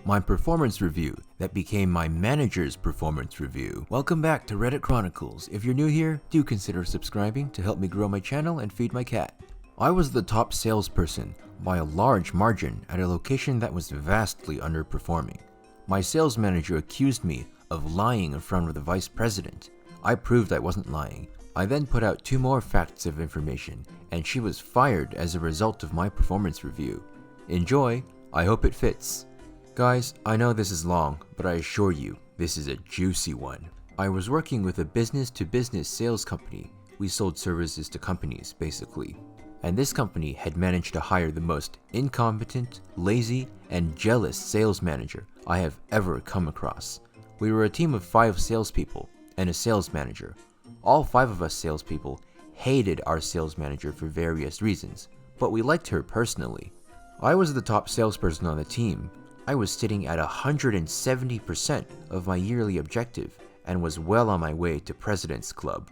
my performance review that became my manager's performance review. Welcome back to Reddit Chronicles. If you're new here, do consider subscribing to help me grow my channel and feed my cat. I was the top salesperson by a large margin at a location that was vastly underperforming. My sales manager accused me of lying in front of the vice president. I proved I wasn't lying. I then put out 2 more facts of information, and she was fired as a result of my performance review. Enjoy, I hope it fits. Guys, I know this is long, but I assure you, this is a juicy one. I was working with a business-to-business sales company. We sold services to companies, basically. And this company had managed to hire the most incompetent, lazy, and jealous sales manager I have ever come across. We were a team of 5 salespeople and a sales manager. All 5 of us salespeople hated our sales manager for various reasons, but we liked her personally. I was the top salesperson on the team. I was sitting at 170% of my yearly objective and was well on my way to President's Club.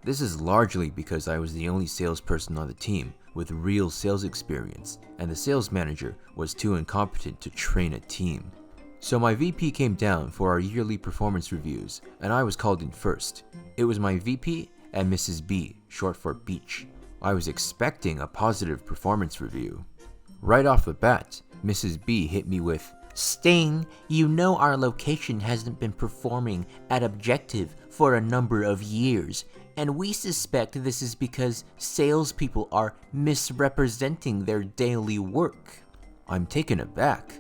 This is largely because I was the only salesperson on the team with real sales experience, and the sales manager was too incompetent to train a team. So my VP came down for our yearly performance reviews, and I was called in first. It was my VP and Mrs. B, short for Beach. I was expecting a positive performance review. Right off the bat, Mrs. B hit me with, "Sting, you know our location hasn't been performing at objective for a number of years, and we suspect this is because salespeople are misrepresenting their daily work." I'm taken aback.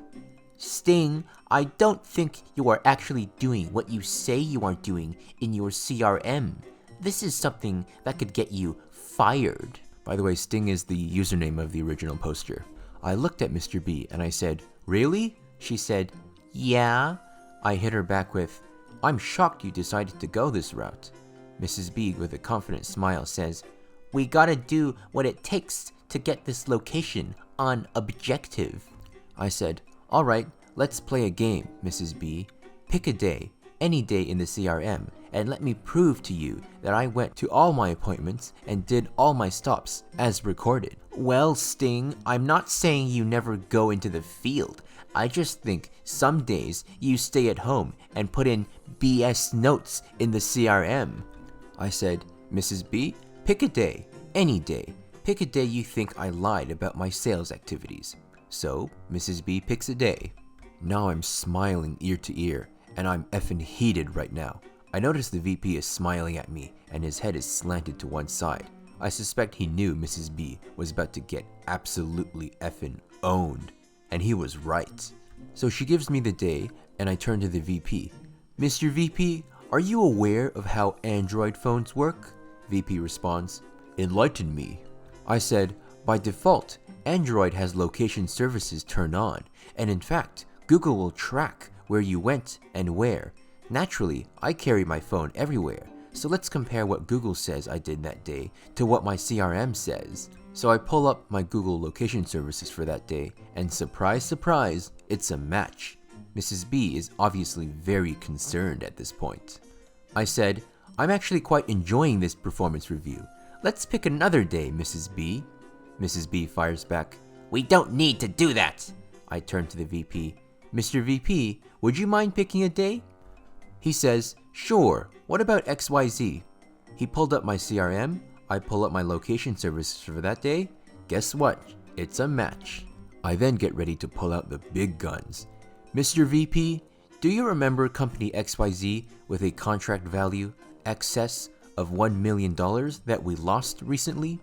"Sting, I don't think you are actually doing what you say you are doing in your CRM. This is something that could get you fired." By the way, Sting is the username of the original poster. I looked at Mr. B and I said, "Really?" She said, "Yeah." I hit her back with, "I'm shocked you decided to go this route." Mrs. B, with a confident smile, says, "We gotta do what it takes to get this location on objective." I said, "All right, let's play a game, Mrs. B. Pick a day, any day in the CRM, and let me prove to you that I went to all my appointments and did all my stops as recorded." "Well, Sting, I'm not saying you never go into the field. I just think some days you stay at home and put in BS notes in the CRM. I said, "Mrs. B, pick a day, any day. Pick a day you think I lied about my sales activities." So, Mrs. B picks a day. Now I'm smiling ear to ear, and I'm effing heated right now. I notice the VP is smiling at me, and his head is slanted to one side. I suspect he knew Mrs. B was about to get absolutely effing owned. And he was right. So she gives me the day, and I turn to the VP. "Mr. VP, are you aware of how Android phones work?" VP responds, "Enlighten me." I said, "By default, Android has location services turned on, and in fact, Google will track where you went and where. Naturally, I carry my phone everywhere, so let's compare what Google says I did that day to what my CRM says." So I pull up my Google location services for that day, and surprise, surprise, it's a match. Mrs. B is obviously very concerned at this point. I said, "I'm actually quite enjoying this performance review. Let's pick another day, Mrs. B." Mrs. B fires back, "We don't need to do that." I turn to the VP. "Mr. VP, would you mind picking a day?" He says, "Sure, what about XYZ?" He pulled up my CRM. I pull up my location services for that day. Guess what? It's a match. I then get ready to pull out the big guns. "Mr. VP, do you remember company XYZ with a contract value excess of $1 million that we lost recently?"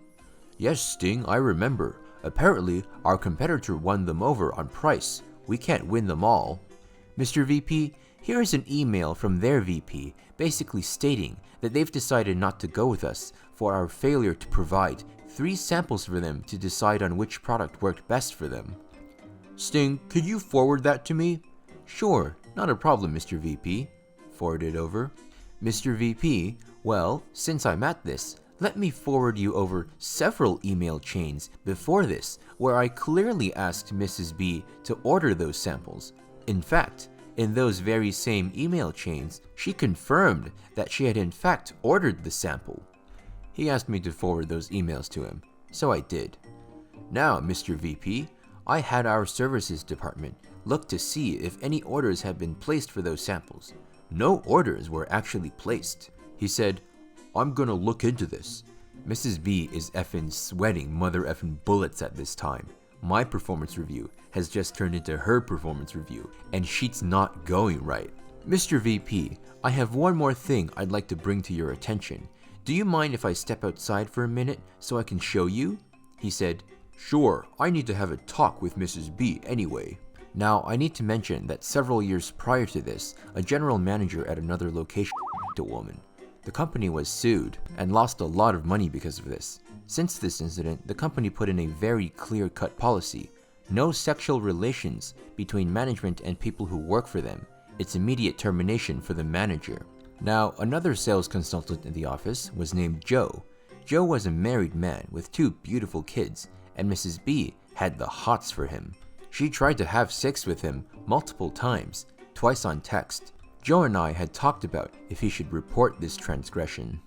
"Yes, Sting, I remember. Apparently, our competitor won them over on price. We can't win them all." "Mr. VP, here is an email from their VP basically stating that they've decided not to go with us for our failure to provide 3 samples for them to decide on which product worked best for them." "Sting, could you forward that to me?" "Sure, not a problem, Mr. VP." Forward it over. "Mr. VP, well, since I'm at this, let me forward you over several email chains before this where I clearly asked Mrs. B to order those samples. In fact, in those very same email chains, she confirmed that she had in fact ordered the sample." He asked me to forward those emails to him, so I did. "Now, Mr. VP, I had our services department looked to see if any orders had been placed for those samples. No orders were actually placed. He said, "I'm gonna look into this." Mrs. B is effing sweating mother effing bullets at this time. My performance review has just turned into her performance review, and she's not going right. "Mr. VP, I have one more thing I'd like to bring to your attention. Do you mind if I step outside for a minute so I can show you?" He said, "Sure, I need to have a talk with Mrs. B anyway." Now, I need to mention that several years prior to this, a general manager at another location a woman. The company was sued and lost a lot of money because of this. Since this incident, the company put in a very clear-cut policy: no sexual relations between management and people who work for them. It's immediate termination for the manager. Now, another sales consultant in the office was named Joe. Joe was a married man with 2 beautiful kids, and Mrs. B had the hots for him. She tried to have sex with him multiple times, twice on text. Joe and I had talked about if he should report this transgression.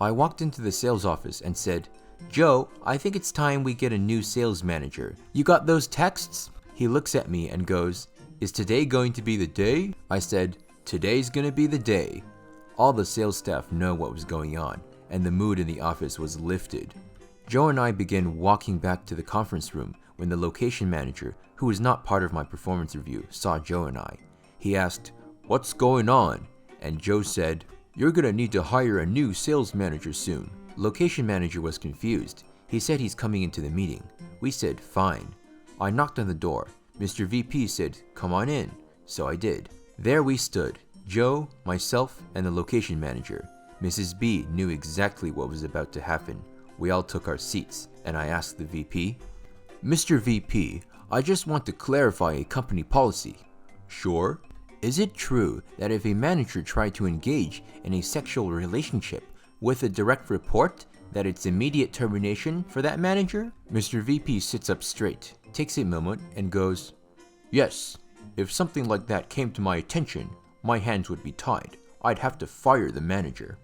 I walked into the sales office and said, "Joe, I think it's time we get a new sales manager. You got those texts?" He looks at me and goes, "Is today going to be the day?" I said, "Today's gonna be the day." All the sales staff know what was going on, and the mood in the office was lifted. Joe and I began walking back to the conference room when the location manager, who was not part of my performance review, saw Joe and I. He asked, "What's going on?" And Joe said, "You're gonna need to hire a new sales manager soon." Location manager was confused. He said he's coming into the meeting. We said, "Fine." I knocked on the door. Mr. VP said, "Come on in." So I did. There we stood, Joe, myself, and the location manager. Mrs. B knew exactly what was about to happen. We all took our seats, and I asked the VP, "Mr. VP, I just want to clarify a company policy." "Sure." "Is it true that if a manager tried to engage in a sexual relationship with a direct report, that it's immediate termination for that manager?" Mr. VP sits up straight, takes a moment, and goes, "Yes. If something like that came to my attention, my hands would be tied. I'd have to fire the manager."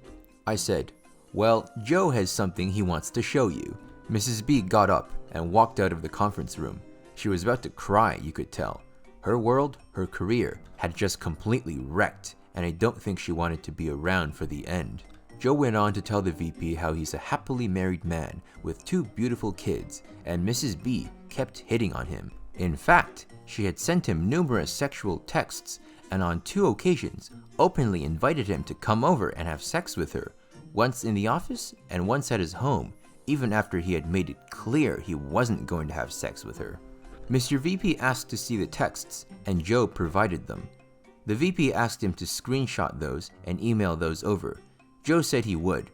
I said, "Well, Joe has something he wants to show you." Mrs. B got up and walked out of the conference room. She was about to cry, you could tell. Her world, her career, had just completely wrecked, and I don't think she wanted to be around for the end. Joe went on to tell the VP how he's a happily married man with 2 beautiful kids, and Mrs. B kept hitting on him. In fact, she had sent him numerous sexual texts, and on 2 occasions openly invited him to come over and have sex with her, once in the office and once at his home, even after he had made it clear he wasn't going to have sex with her. Mr. VP asked to see the texts, and Joe provided them. The VP asked him to screenshot those and email those over. Joe said he would.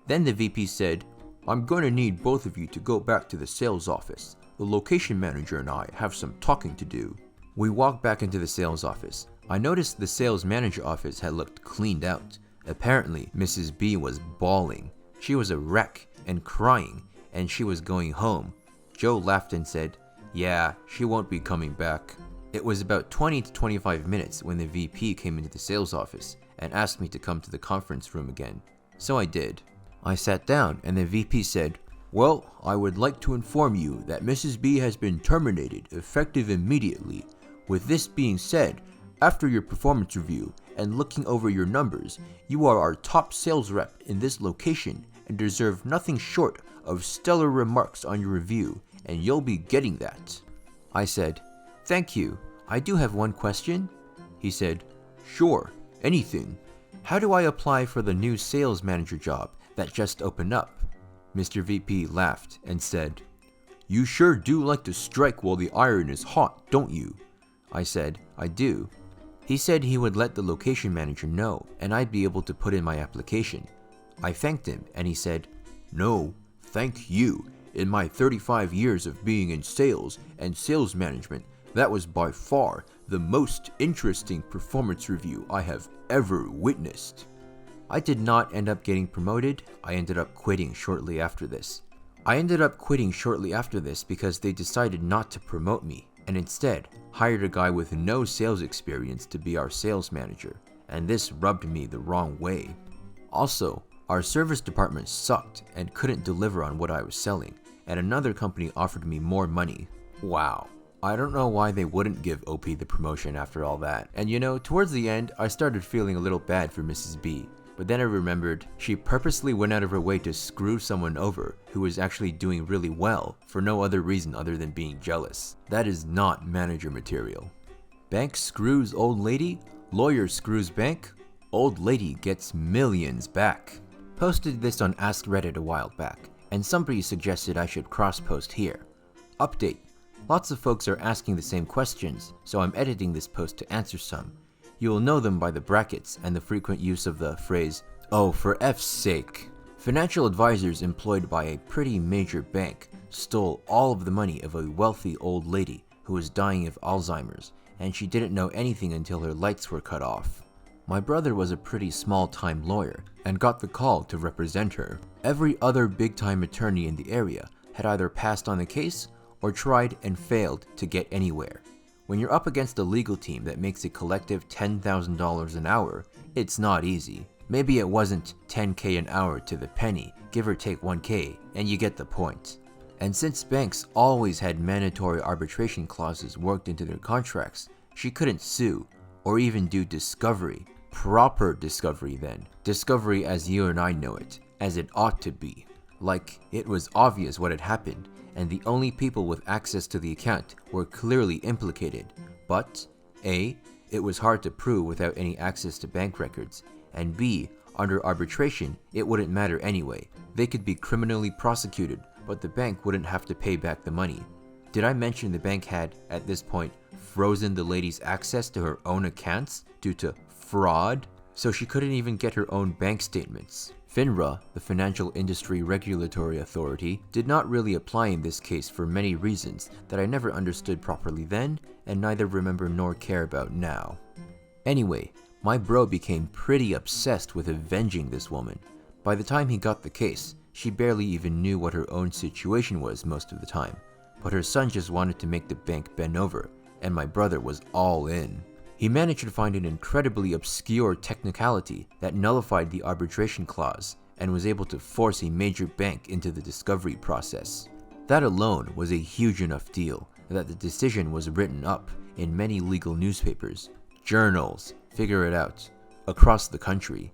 Then the VP said, "I'm going to need both of you to go back to the sales office. The location manager and I have some talking to do." We walked back into the sales office. I noticed the sales manager office had looked cleaned out. Apparently, Mrs. B was bawling. She was a wreck and crying, and she was going home. Joe laughed and said, "Yeah, she won't be coming back." It was about 20 to 25 minutes when the VP came into the sales office and asked me to come to the conference room again. So I did. I sat down and the VP said, "Well, I would like to inform you that Mrs. B has been terminated effective immediately. With this being said, after your performance review and looking over your numbers, you are our top sales rep in this location and deserve nothing short of stellar remarks on your review, and you'll be getting that." I said, "Thank you. I do have one question." He said, "Sure, anything." "How do I apply for the new sales manager job that just opened up?" Mr. VP laughed and said, "You sure do like to strike while the iron is hot, don't you?" I said, "I do." He said he would let the location manager know and I'd be able to put in my application. I thanked him and he said, "No, thank you. In my 35 years of being in sales and sales management, that was by far the most interesting performance review I have ever witnessed." I did not end up getting promoted. I ended up quitting shortly after this. Because they decided not to promote me and instead hired a guy with no sales experience to be our sales manager, and this rubbed me the wrong way. Also, our service department sucked and couldn't deliver on what I was selling, and another company offered me more money. Wow, I don't know why they wouldn't give OP the promotion after all that. And you know, towards the end, I started feeling a little bad for Mrs. B. But then I remembered she purposely went out of her way to screw someone over who was actually doing really well for no other reason other than being jealous. That is not manager material. Bank screws old lady, lawyer screws bank, old lady gets millions back. Posted this on Ask Reddit a while back, and somebody suggested I should cross-post here. Update. Lots of folks are asking the same questions, so I'm editing this post to answer some. You will know them by the brackets and the frequent use of the phrase, "Oh, for F's sake." Financial advisors employed by a pretty major bank stole all of the money of a wealthy old lady who was dying of Alzheimer's, and she didn't know anything until her lights were cut off. My brother was a pretty small-time lawyer and got the call to represent her. Every other big-time attorney in the area had either passed on the case or tried and failed to get anywhere. When you're up against a legal team that makes a collective $10,000 an hour, it's not easy. Maybe it wasn't $10K an hour to the penny, give or take $1K, and you get the point. And since banks always had mandatory arbitration clauses worked into their contracts, she couldn't sue or even do discovery. Proper discovery then. Discovery as you and I know it, as it ought to be. Like, it was obvious what had happened, and the only people with access to the account were clearly implicated. But, A, it was hard to prove without any access to bank records, and B, under arbitration, it wouldn't matter anyway. They could be criminally prosecuted, but the bank wouldn't have to pay back the money. Did I mention the bank had, at this point, frozen the lady's access to her own accounts due to fraud? So she couldn't even get her own bank statements. FINRA, the Financial Industry Regulatory Authority, did not really apply in this case for many reasons that I never understood properly then, and neither remember nor care about now. Anyway, my bro became pretty obsessed with avenging this woman. By the time he got the case, she barely even knew what her own situation was most of the time, but her son just wanted to make the bank bend over, and my brother was all in. He managed to find an incredibly obscure technicality that nullified the arbitration clause and was able to force a major bank into the discovery process. That alone was a huge enough deal that the decision was written up in many legal newspapers, journals, figure it out, across the country.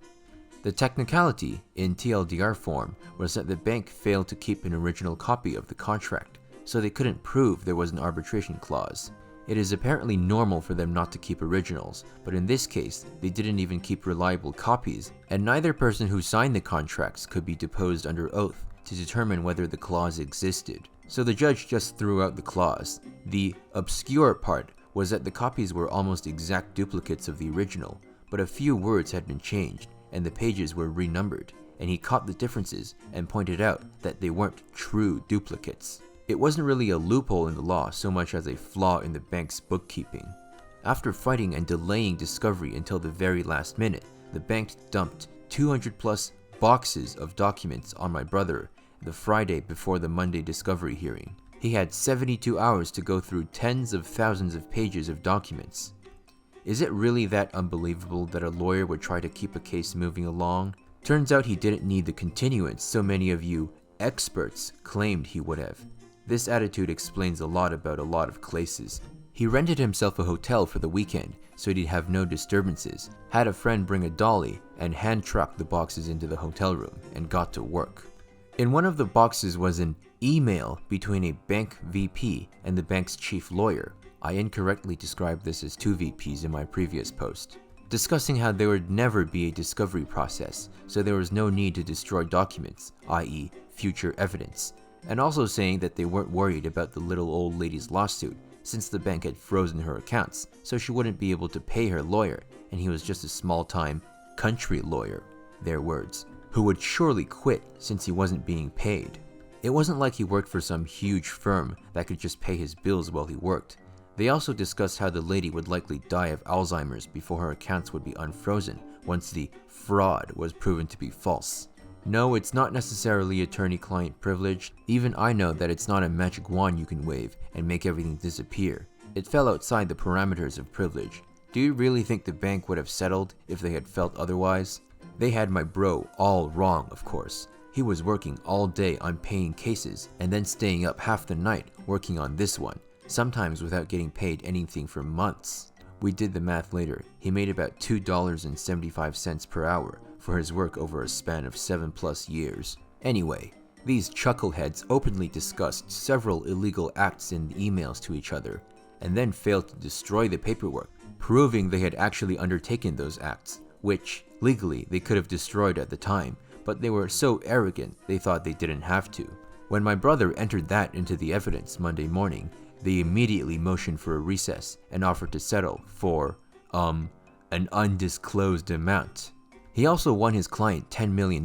The technicality, in TLDR form, was that the bank failed to keep an original copy of the contract, so they couldn't prove there was an arbitration clause. It is apparently normal for them not to keep originals, but in this case, they didn't even keep reliable copies, and neither person who signed the contracts could be deposed under oath to determine whether the clause existed. So the judge just threw out the clause. The obscure part was that the copies were almost exact duplicates of the original, but a few words had been changed, and the pages were renumbered, and he caught the differences and pointed out that they weren't true duplicates. It wasn't really a loophole in the law so much as a flaw in the bank's bookkeeping. After fighting and delaying discovery until the very last minute, the bank dumped 200 plus boxes of documents on my brother the Friday before the Monday discovery hearing. He had 72 hours to go through tens of thousands of pages of documents. Is it really that unbelievable that a lawyer would try to keep a case moving along? Turns out he didn't need the continuance so many of you experts claimed he would have. This attitude explains a lot about a lot of cases. He rented himself a hotel for the weekend so he'd have no disturbances, had a friend bring a dolly, and hand-tracked the boxes into the hotel room and got to work. In one of the boxes was an email between a bank VP and the bank's chief lawyer. I incorrectly described this as two VPs in my previous post, discussing how there would never be a discovery process, so there was no need to destroy documents, i.e. future evidence, and also saying that they weren't worried about the little old lady's lawsuit since the bank had frozen her accounts, so she wouldn't be able to pay her lawyer, and he was just a small-time country lawyer, their words, who would surely quit since he wasn't being paid. It wasn't like he worked for some huge firm that could just pay his bills while he worked. They also discussed how the lady would likely die of Alzheimer's before her accounts would be unfrozen once the fraud was proven to be false. No, it's not necessarily attorney-client privilege. Even I know that it's not a magic wand you can wave and make everything disappear. It fell outside the parameters of privilege. Do you really think the bank would have settled if they had felt otherwise? They had my bro all wrong, of course. He was working all day on paying cases and then staying up half the night working on this one. sometimes without getting paid anything for months. We did the math later. He made about $2.75 per hour for his work over a span of 7+ years. Anyway, these chuckleheads openly discussed several illegal acts in emails to each other, and then failed to destroy the paperwork, proving they had actually undertaken those acts, which, legally, they could have destroyed at the time, but they were so arrogant they thought they didn't have to. When my brother entered that into the evidence Monday morning, they immediately motioned for a recess and offered to settle for, an undisclosed amount. He also won his client $10 million,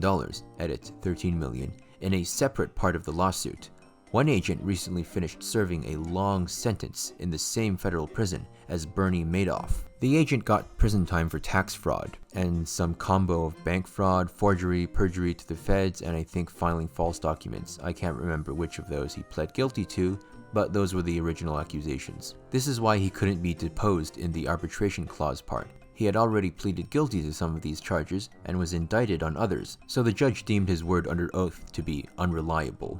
edit $13 million, in a separate part of the lawsuit. One agent recently finished serving a long sentence in the same federal prison as Bernie Madoff. The agent got prison time for tax fraud, and some combo of bank fraud, forgery, perjury to the feds, and I think filing false documents. I can't remember which of those he pled guilty to, but those were the original accusations. This is why he couldn't be deposed in the arbitration clause part. He had already pleaded guilty to some of these charges and was indicted on others, so the judge deemed his word under oath to be unreliable.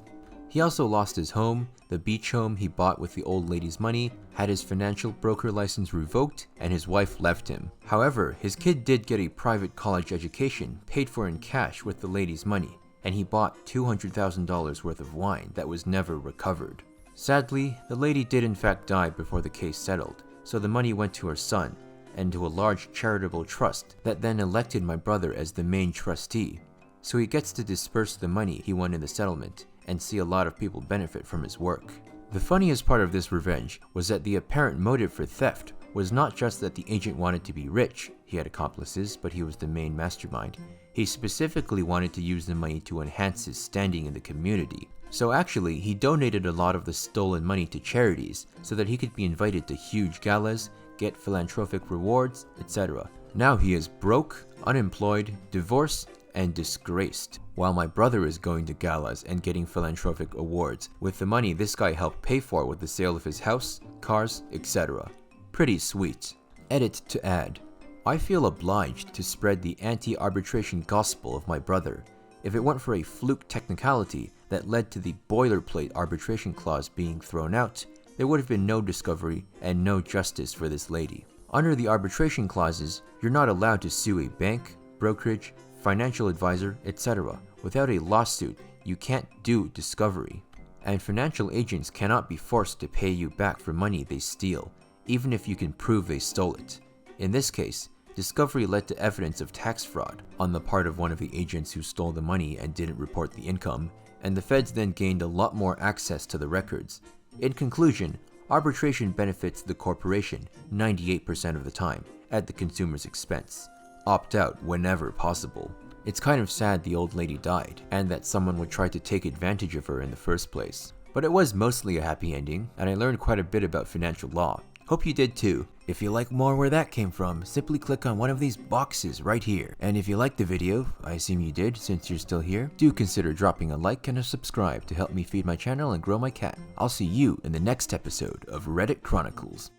He also lost his home, the beach home he bought with the old lady's money, had his financial broker license revoked, and his wife left him. However, his kid did get a private college education paid for in cash with the lady's money, and he bought $200,000 worth of wine that was never recovered. Sadly, the lady did in fact die before the case settled, so the money went to her son, and to a large charitable trust that then elected my brother as the main trustee. So he gets to disperse the money he won in the settlement, and see a lot of people benefit from his work. The funniest part of this revenge was that the apparent motive for theft was not just that the agent wanted to be rich. He had accomplices, but he was the main mastermind. He specifically wanted to use the money to enhance his standing in the community. So actually, he donated a lot of the stolen money to charities so that he could be invited to huge galas, get philanthropic rewards, etc. Now he is broke, unemployed, divorced, and disgraced, while my brother is going to galas and getting philanthropic awards with the money this guy helped pay for with the sale of his house, cars, etc. Pretty sweet. Edit to add. I feel obliged to spread the anti-arbitration gospel of my brother. If it weren't for a fluke technicality that led to the boilerplate arbitration clause being thrown out, there would have been no discovery and no justice for this lady. Under the arbitration clauses, you're not allowed to sue a bank, brokerage, financial advisor, etc. Without a lawsuit, you can't do discovery. And financial agents cannot be forced to pay you back for money they steal, even if you can prove they stole it. In this case, discovery led to evidence of tax fraud on the part of one of the agents who stole the money and didn't report the income, and the feds then gained a lot more access to the records. In conclusion, arbitration benefits the corporation 98% of the time, at the consumer's expense. Opt out whenever possible. It's kind of sad the old lady died, and that someone would try to take advantage of her in the first place. But it was mostly a happy ending, and I learned quite a bit about financial law. Hope you did too. If you like more where that came from, simply click on one of these boxes right here. And if you liked the video, I assume you did since you're still here, do consider dropping a like and a subscribe to help me feed my channel and grow my cat. I'll see you in the next episode of Reddit Chronicles.